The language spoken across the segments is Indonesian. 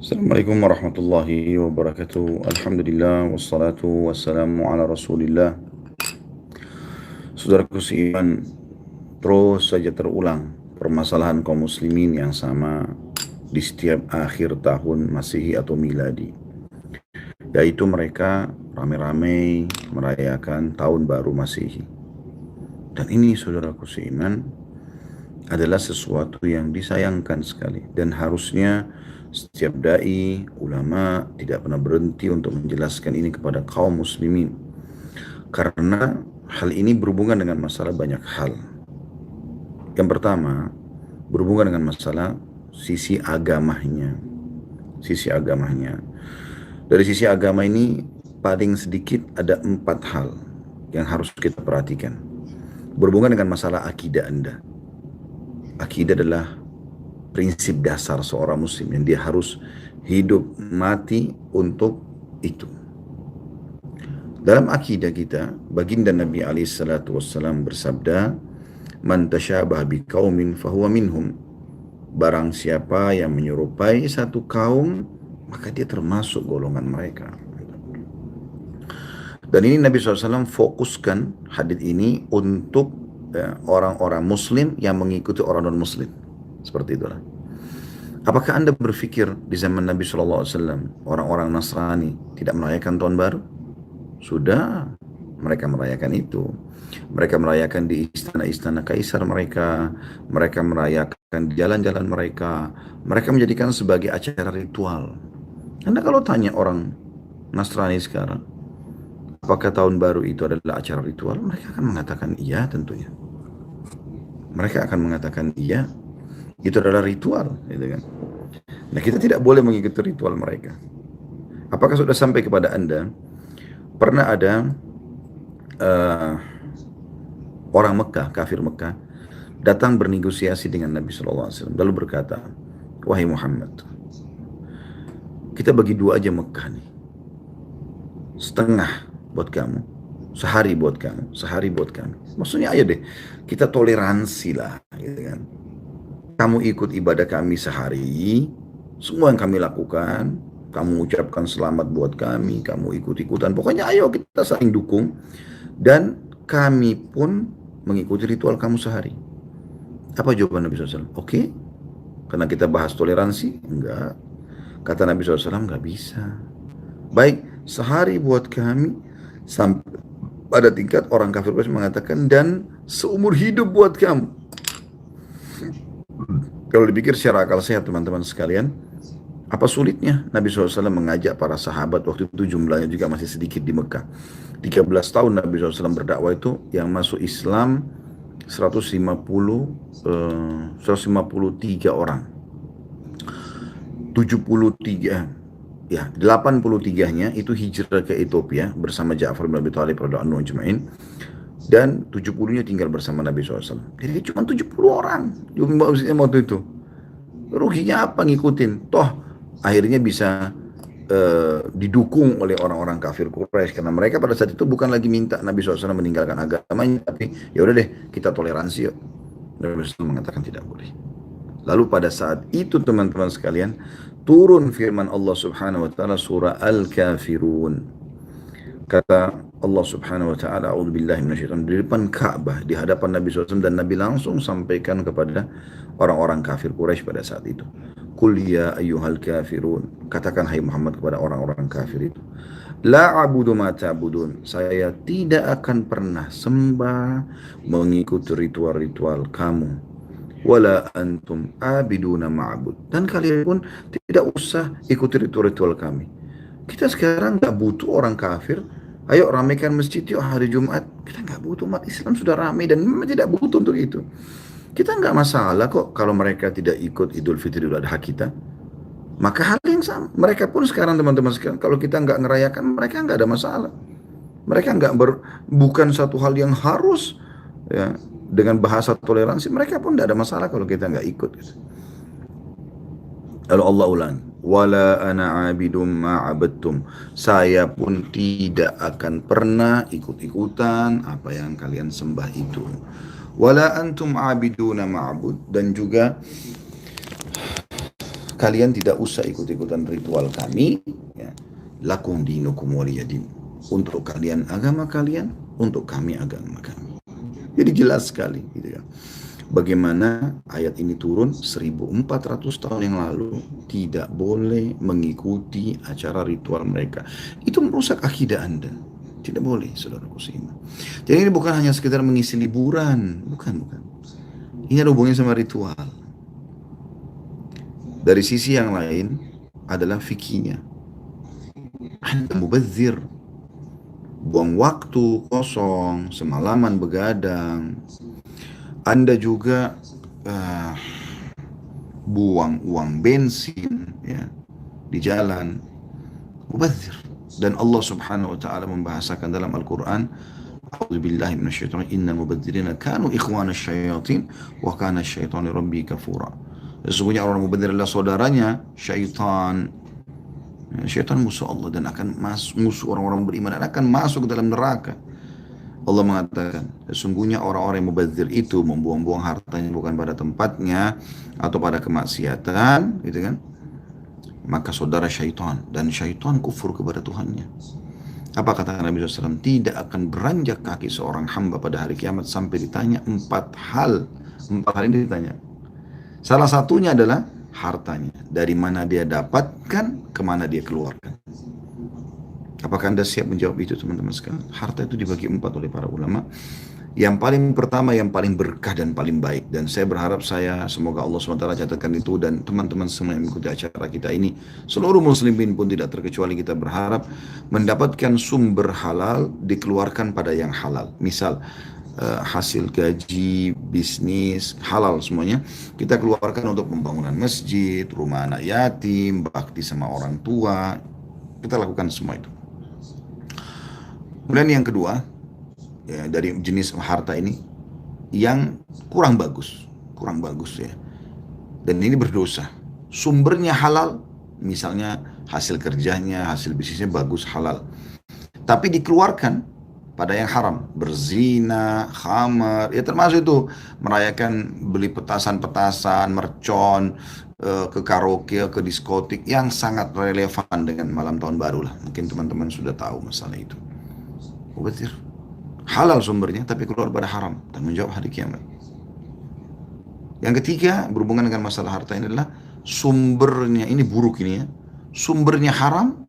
Assalamualaikum warahmatullahi wabarakatuh. Alhamdulillah wassalatu wassalamu ala Rasulillah. Saudaraku seiman, terus saja terulang permasalahan kaum muslimin yang sama di setiap akhir tahun Masehi atau Miladi, yaitu mereka ramai-ramai merayakan tahun baru Masehi. Dan ini saudaraku seiman adalah sesuatu yang disayangkan sekali, dan harusnya setiap dai, ulama tidak pernah berhenti untuk menjelaskan ini kepada kaum muslimin, karena hal ini berhubungan dengan masalah banyak hal. Yang pertama, berhubungan dengan masalah sisi agamanya. Sisi agamanya. Dari sisi agama ini paling sedikit ada 4 hal yang harus kita perhatikan. Berhubungan dengan masalah akidah Anda. Akidah adalah prinsip dasar seorang muslim yang dia harus hidup mati untuk itu. Dalam akidah kita, baginda Nabi SAW bersabda, "Man tasyabaha biqaumin fahuwa minhum." Barang siapa yang menyerupai satu kaum, maka dia termasuk golongan mereka. Dan ini Nabi SAW fokuskan hadits ini untuk orang-orang muslim yang mengikuti orang non-muslim. Seperti itulah. Apakah Anda berpikir di zaman Nabi SAW orang-orang Nasrani tidak merayakan tahun baru? Sudah, mereka merayakan itu. Mereka merayakan di istana-istana kaisar mereka. Mereka merayakan di jalan-jalan mereka. Mereka menjadikan sebagai acara ritual. Anda kalau tanya orang Nasrani sekarang, apakah tahun baru itu adalah acara ritual? Mereka akan mengatakan iya tentunya. Mereka akan mengatakan iya, itu adalah ritual, gitu kan. Nah, kita tidak boleh mengikuti ritual mereka. Apakah sudah sampai kepada Anda, pernah ada orang Mekah, kafir Mekah, datang bernegosiasi dengan Nabi SAW, lalu berkata, "Wahai Muhammad, kita bagi dua aja Mekah nih, setengah buat kamu, sehari buat kamu, sehari buat kami." Maksudnya ayo deh, kita toleransi lah, gitu kan. Kamu ikut ibadah kami sehari, semua yang kami lakukan, kamu ucapkan selamat buat kami, kamu ikut-ikutan, pokoknya ayo kita saling dukung, dan kami pun mengikuti ritual kamu sehari. Apa jawaban Nabi SAW? Oke, karena kita bahas toleransi? Enggak. Kata Nabi SAW, enggak bisa. Baik, sehari buat kami, sampai pada tingkat orang kafir mengatakan, dan seumur hidup buat kamu. Kalau dipikir secara akal sehat teman-teman sekalian, apa sulitnya Nabi SAW mengajak para sahabat, waktu itu jumlahnya juga masih sedikit di Mekah. 13 tahun Nabi SAW berdakwah, itu yang masuk Islam 153 orang. 73, ya 83-nya itu hijrah ke Ethiopia bersama Ja'far bin Abi Thalib radhiyallahu anhu ajma'in, dan 70-nya tinggal bersama Nabi SAW. Jadi cuma 70 orang waktu itu. Ruginya apa ngikutin? Toh akhirnya bisa didukung oleh orang-orang kafir Quraisy, karena mereka pada saat itu bukan lagi minta Nabi SAW meninggalkan agamanya, tapi ya udah deh kita toleransi yuk. Nabi SAW mengatakan tidak boleh. Lalu pada saat itu teman-teman sekalian, turun firman Allah Subhanahu wa taala surah Al-Kafirun. Kata Allah Subhanahu wa taala, "A'udzubillahi minasyaitonir rajim," di depan Ka'bah, di hadapan Nabi SAW, dan Nabi langsung sampaikan kepada orang-orang kafir Quraisy pada saat itu. "Qul ya ayyuhal kafirun." Katakan hai Muhammad kepada orang-orang kafir itu, "La a'budu ma ta'budun." Saya tidak akan pernah sembah mengikuti ritual-ritual kamu. "Wala antum abiduna ma'bud." Dan kalian pun tidak usah ikuti ritual-ritual kami. Kita sekarang nggak butuh orang kafir. Ayo ramaikan masjid yuk hari Jumat. Kita nggak butuh, umat Islam sudah ramai dan memang tidak butuh untuk itu. Kita nggak masalah kok kalau mereka tidak ikut Idul Fitri Idul Adha kita. Maka hal yang sama. Mereka pun sekarang teman-teman sekarang, kalau kita nggak ngerayakan, mereka nggak ada masalah. Mereka bukan satu hal yang harus, ya, dengan bahasa toleransi. Mereka pun tidak ada masalah kalau kita nggak ikut. Gitu. Lalu Allah ulangi, "Wala ana abidum ma'abadtum." Saya pun tidak akan pernah ikut-ikutan apa yang kalian sembah itu. "Wala antum abiduna ma'bud." Dan juga kalian tidak usah ikut-ikutan ritual kami, ya. Lakum dinukum waliyadin. Untuk kalian agama kalian, untuk kami agama kami. Jadi jelas sekali gitu ya. Bagaimana ayat ini turun 1400 tahun yang lalu, tidak boleh mengikuti acara ritual mereka. Itu merusak akidah Anda. Tidak boleh, saudaraku seiman. Jadi ini bukan hanya sekedar mengisi liburan, bukan. Ini ada hubungannya sama ritual. Dari sisi yang lain adalah fikihnya. Anda mubazir, buang waktu kosong, semalaman begadang. Anda juga buang uang bensin ya di jalan, mubazir. Dan Allah Subhanahu wa taala membahasakan dalam Al-Qur'an, A'udzubillahi minasyaitonir rajim, innal mubadzirina kanu ikhwanasy syayatin wa kana asyaitanu rabbi kafura. Sesungguhnya orang mubadzir adalah saudaranya syaitan. Syaitan musuh Allah dan akan musuh orang-orang beriman dan akan masuk ke dalam neraka. Allah mengatakan, sesungguhnya orang-orang yang mubadzir itu membuang-buang hartanya bukan pada tempatnya atau pada kemaksiatan, gitu kan? Maka saudara syaitan, dan syaitan kufur kepada Tuhannya. Apa kata Nabi SAW? Tidak akan beranjak kaki seorang hamba pada hari kiamat sampai ditanya 4 hal. 4 hal ini ditanya. Salah satunya adalah hartanya. Dari mana dia dapatkan, kemana dia keluarkan. Apakah Anda siap menjawab itu, teman-teman sekalian? Harta itu dibagi 4 oleh para ulama. Yang paling pertama, yang paling berkah dan paling baik. Dan saya berharap semoga Allah SWT catatkan itu, dan teman-teman semua yang mengikuti acara kita ini, seluruh muslimin pun tidak terkecuali, kita berharap mendapatkan sumber halal dikeluarkan pada yang halal. Misal, hasil gaji, bisnis, halal semuanya, kita keluarkan untuk pembangunan masjid, rumah anak yatim, bakti sama orang tua. Kita lakukan semua itu. Kemudian yang kedua, ya, dari jenis harta ini yang kurang bagus ya, dan ini berdosa. Sumbernya halal, misalnya hasil kerjanya, hasil bisnisnya bagus, halal, tapi dikeluarkan pada yang haram, berzina, khamar, ya termasuk itu merayakan, beli petasan-petasan, mercon, ke karaoke, ke diskotik, yang sangat relevan dengan malam tahun baru lah. Mungkin teman-teman sudah tahu masalah itu. Mubazir, halal sumbernya tapi keluar pada haram, dan menjawab hari kiamat. Yang ketiga, berhubungan dengan masalah harta ini adalah sumbernya ini buruk ini ya. Sumbernya haram,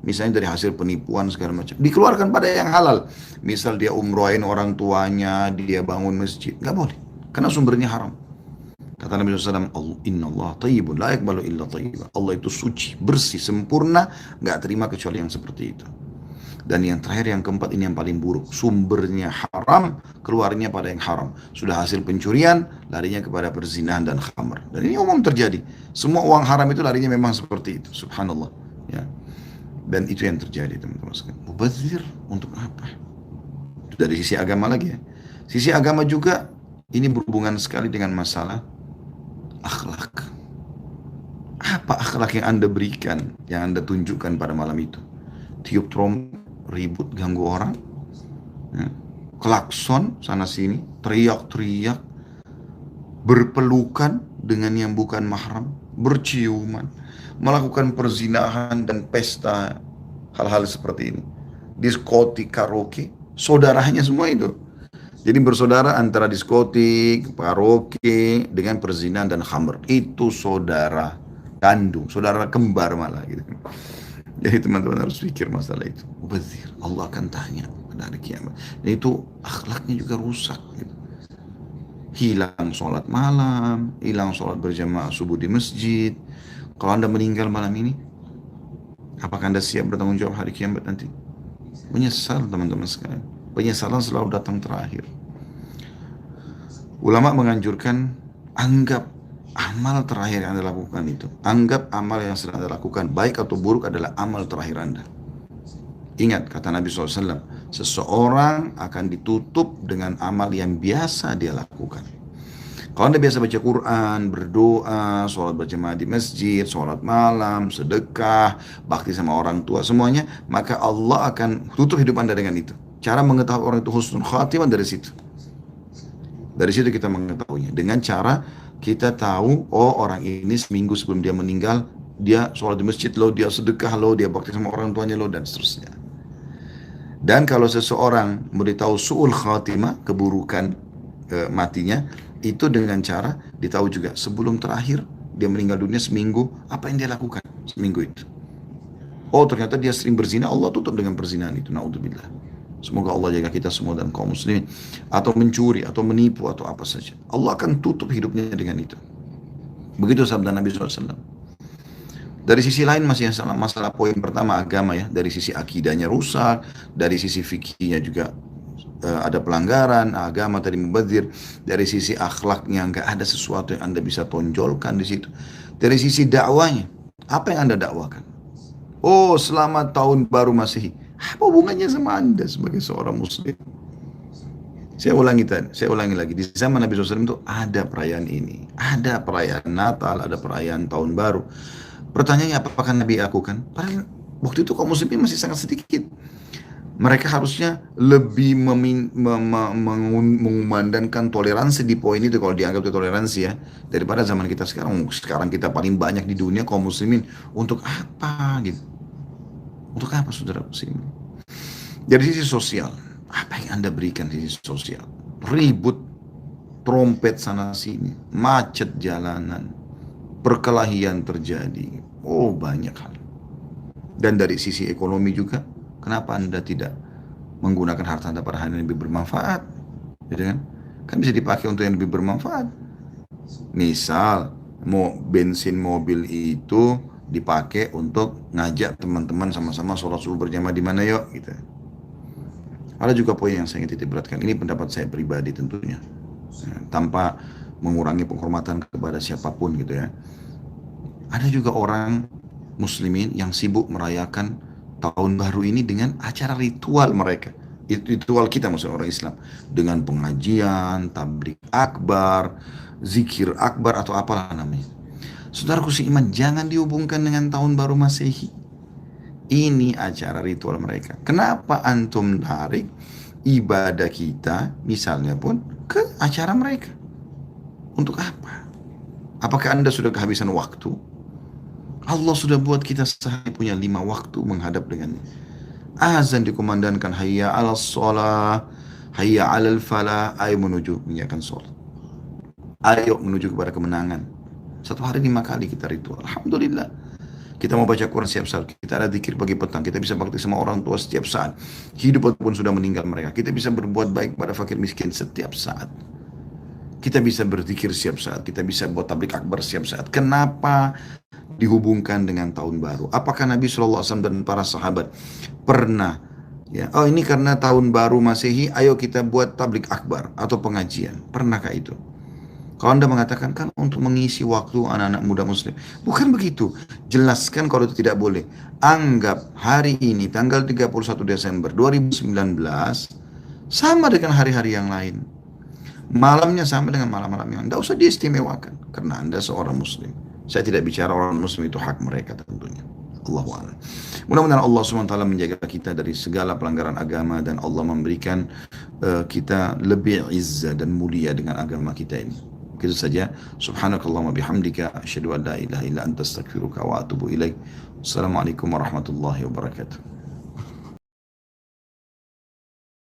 misalnya dari hasil penipuan segala macam, dikeluarkan pada yang halal. Misal dia umrohin orang tuanya, dia bangun masjid, nggak boleh, karena sumbernya haram. Kata Nabi SAW, Inna Allah tayyibun la yakbalu illa tayyiban. Allah itu suci, bersih, sempurna, nggak terima kecuali yang seperti itu. Dan yang terakhir, yang keempat, ini yang paling buruk. Sumbernya haram, keluarnya pada yang haram. Sudah hasil pencurian, larinya kepada perzinahan dan khamr. Dan ini umum terjadi. Semua uang haram itu larinya memang seperti itu. Subhanallah. Ya. Dan itu yang terjadi, teman-teman sekalian. Mubazir untuk apa? Itu dari sisi agama lagi ya. Sisi agama juga, ini berhubungan sekali dengan masalah akhlak. Apa akhlak yang Anda berikan, yang Anda tunjukkan pada malam itu? Tiup trompet, ribut, ganggu orang, ya, klakson sana sini, teriak-teriak, berpelukan dengan yang bukan mahram, berciuman, melakukan perzinahan dan pesta, hal-hal seperti ini, diskotik, karaoke, saudaranya semua itu. Jadi bersaudara antara diskotik, karaoke dengan perzinahan dan khamr, itu saudara kandung, saudara kembar malah gitu. Jadi teman-teman harus pikir masalah itu. Mubazir, Allah akan tanya pada hari kiamat. Dan itu akhlaknya juga rusak gitu. Hilang sholat malam, hilang sholat berjamaah subuh di masjid. Kalau Anda meninggal malam ini, apakah Anda siap bertanggung jawab hari kiamat nanti? Menyesal, teman-teman sekalian. Penyesalan selalu datang terakhir. Ulama menganjurkan, anggap amal terakhir yang Anda lakukan itu, anggap amal yang sedang Anda lakukan, baik atau buruk, adalah amal terakhir Anda. Ingat, kata Nabi SAW, seseorang akan ditutup dengan amal yang biasa dia lakukan. Kalau Anda biasa baca Quran, berdoa, sholat berjamaah di masjid, sholat malam, sedekah, bakti sama orang tua, semuanya, maka Allah akan tutup hidup Anda dengan itu. Cara mengetahui orang itu husnul khatimah dari situ. Dari situ kita mengetahuinya. Dengan cara kita tahu, oh orang ini seminggu sebelum dia meninggal, dia sholat di masjid loh, dia sedekah loh, dia bakti sama orang tuanya loh, dan seterusnya. Dan kalau seseorang memberitahu su'ul khatimah, keburukan matinya, itu dengan cara ditahu juga sebelum terakhir dia meninggal dunia seminggu, apa yang dia lakukan seminggu itu. Oh ternyata dia sering berzina, Allah tutup dengan perzinahan itu, naudzubillah. Semoga Allah jaga kita semua dan kaum muslimin. Atau mencuri, atau menipu, atau apa saja. Allah akan tutup hidupnya dengan itu. Begitu sabda Nabi SAW. Dari sisi lain masih yang salah, masalah poin pertama agama ya. Dari sisi akidahnya rusak, dari sisi fikihnya juga ada pelanggaran, agama tadi mubazir. Dari sisi akhlaknya nggak ada sesuatu yang Anda bisa tonjolkan di situ. Dari sisi dakwanya, apa yang Anda dakwakan? Oh, selamat tahun baru Masehi. Apa hubungannya sama Anda sebagai seorang muslim? Saya ulangi lagi. Di zaman Nabi SAW itu ada perayaan ini. Ada perayaan Natal, ada perayaan tahun baru. Pertanyaannya apakah Nabi lakukan? Padahal waktu itu kaum muslimin masih sangat sedikit. Mereka harusnya lebih mengumandangkan toleransi di poin itu kalau dianggap itu toleransi ya. Daripada zaman kita sekarang. Sekarang kita paling banyak di dunia kaum muslimin. Untuk apa gitu? Untuk apa saudara muslimin? Dari sisi sosial, apa yang Anda berikan di sisi sosial? Ribut, trompet sana sini, macet jalanan, perkelahian terjadi. Oh banyak hal. Dan dari sisi ekonomi juga, kenapa Anda tidak menggunakan harta Anda pada hal yang lebih bermanfaat? Gitu kan? Kan bisa dipakai untuk yang lebih bermanfaat. Misal, mau bensin mobil itu dipakai untuk ngajak teman-teman sama-sama sholat subuh berjamaah di mana yuk gitu. Ada juga poin yang saya ingin titik beratkan. Ini pendapat saya pribadi tentunya. Ya, tanpa mengurangi penghormatan kepada siapapun gitu ya. Ada juga orang muslimin yang sibuk merayakan tahun baru ini dengan acara ritual mereka. Itu ritual kita maksudnya orang Islam. Dengan pengajian, tablik akbar, zikir akbar atau apalah namanya. Saudaraku seiman, jangan dihubungkan dengan tahun baru Masehi. Ini acara ritual mereka. Kenapa antum tarik ibadah kita, misalnya pun, ke acara mereka? Untuk apa? Apakah Anda sudah kehabisan waktu? Allah sudah buat kita sehari punya 5 waktu menghadap dengannya. Azan dikumandangkan, hayya ala sholah, hayya ala falah, ayo menuju menyiapkan sholat. Ayo menuju kepada kemenangan. Satu hari 5 kali kita ritual. Alhamdulillah. Kita mau baca Quran setiap saat. Kita ada zikir pagi petang. Kita bisa bakti sama orang tua setiap saat. Hidup ataupun sudah meninggal mereka. Kita bisa berbuat baik pada fakir miskin setiap saat. Kita bisa berzikir setiap saat. Kita bisa buat tablik akbar setiap saat. Kenapa dihubungkan dengan tahun baru? Apakah Nabi SAW dan para sahabat pernah ya, oh ini karena tahun baru Masehi, ayo kita buat tablik akbar atau pengajian? Pernahkah itu? Kalau Anda mengatakan kan untuk mengisi waktu anak-anak muda muslim. Bukan begitu. Jelaskan kalau itu tidak boleh. Anggap hari ini tanggal 31 Desember 2019 sama dengan hari-hari yang lain. Malamnya sama dengan malam-malam yang lain. Tidak usah diistimewakan. Karena Anda seorang muslim. Saya tidak bicara orang muslim itu hak mereka tentunya. Allahu a'lam. Mudah-mudahan Allah SWT menjaga kita dari segala pelanggaran agama dan Allah memberikan kita lebih izzah dan mulia dengan agama kita ini. Begitu saja. Subhanakallahumma bihamdika asyhadu an la ilaha illa anta astaghfiruka wa atubu ilaik. Assalamualaikum warahmatullahi wabarakatuh.